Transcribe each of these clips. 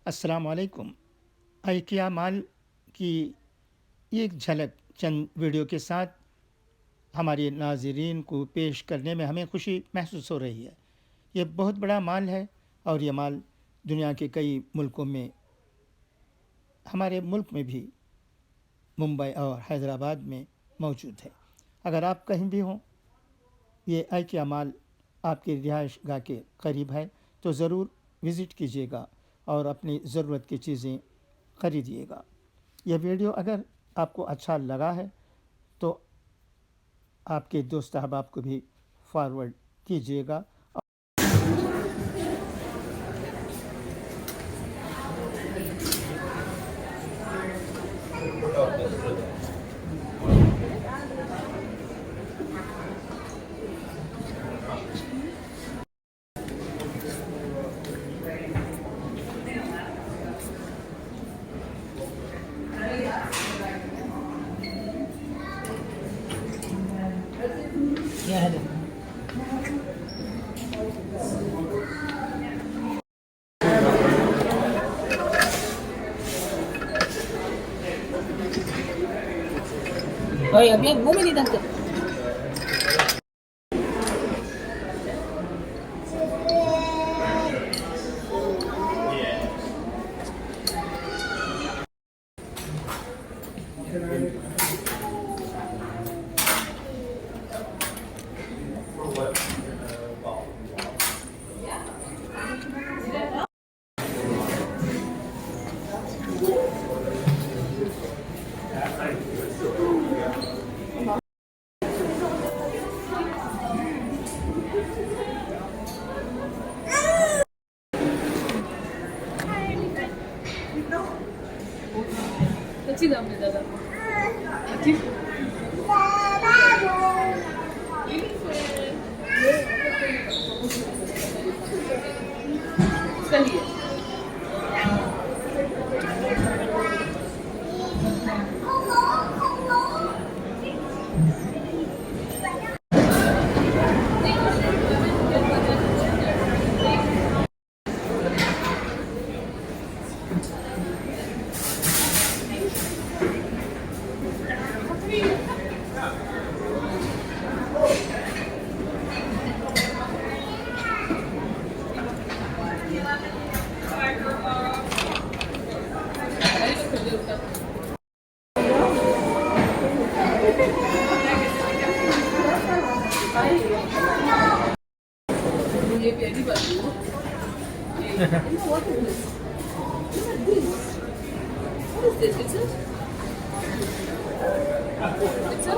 अस्सलाम वालेकुम। IKEA mall की एक झलक चंद वीडियो के साथ हमारे नाज़रीन को पेश करने में हमें खुशी महसूस हो रही है। ये बहुत बड़ा मॉल है और ये मॉल दुनिया के कई मुल्कों में, हमारे मुल्क में भी मुंबई और हैदराबाद में मौजूद है। अगर आप कहीं भी हों, ये IKEA मॉल आपके रिहाइश गाह के करीब है तो ज़रूर विज़िट कीजिएगा और अपनी ज़रूरत की चीज़ें ख़रीदिएगा। यह वीडियो अगर आपको अच्छा लगा है तो आपके दोस्त अहबाब को भी फॉरवर्ड कीजिएगा। Oh ya, bien, bumili tante. अच्छी दाम में दादा अच्छी सही है। ये पहली बार what is this? What is this? It's a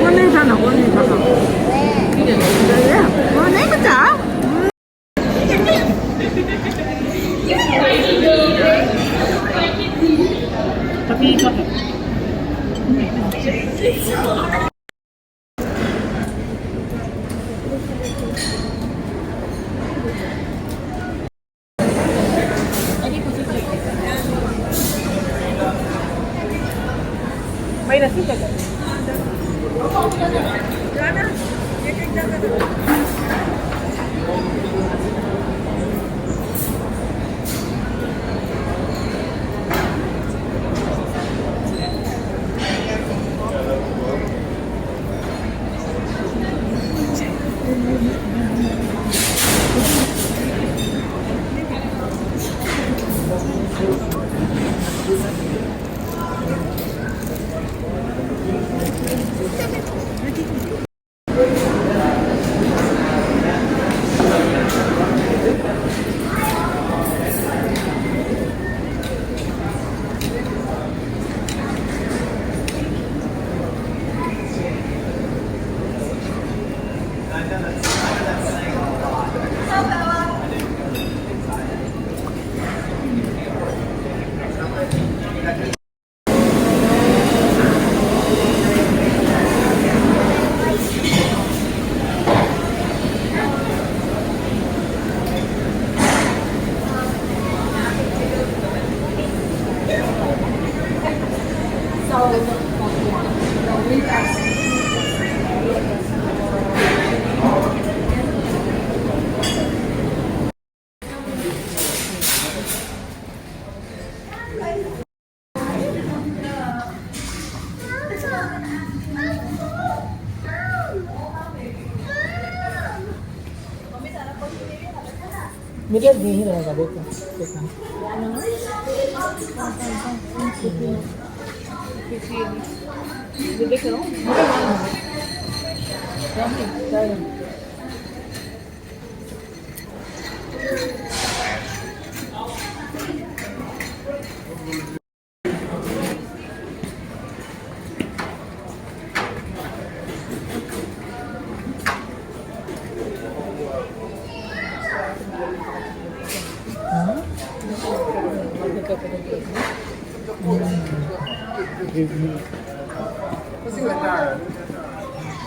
원내잖아, 원내잖아. 그래? 원내보자. May nasi ka dyan? मेरे नहीं रहेगा देखो देखना ये देख रहा हूँ它是一个很大人，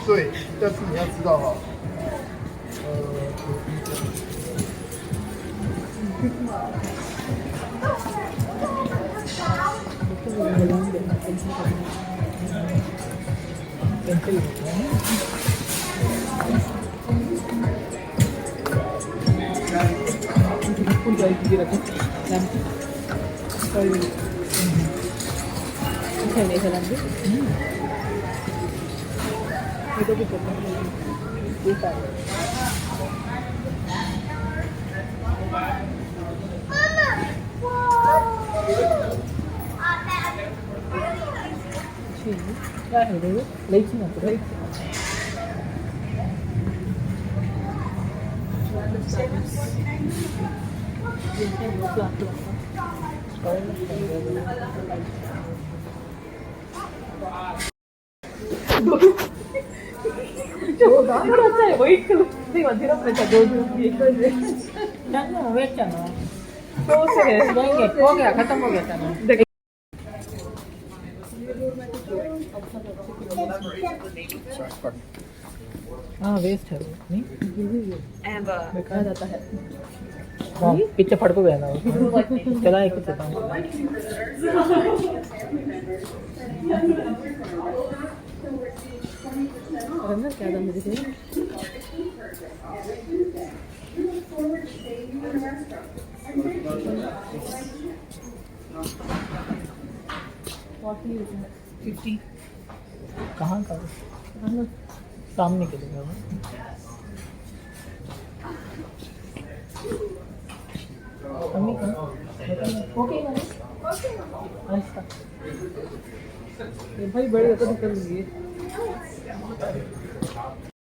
对，但是你要知道哈，lấy chứ nào lấy थोड़ा सा है वही नहीं मंदिर में था दो दिन ना वेट चलो तो से जाएंगे हो गया खत्म हो गया था हाँ वेस्ट है नहीं बेकार जाता है हाँ पीछे फट को गया ना चला एक चलता हूँ अंदर क्या दम मुझे $50 कहाँ का सामने के लिए मम्मी कहाँ ओके अच्छा ये भाई बड़े तो कर लीजिए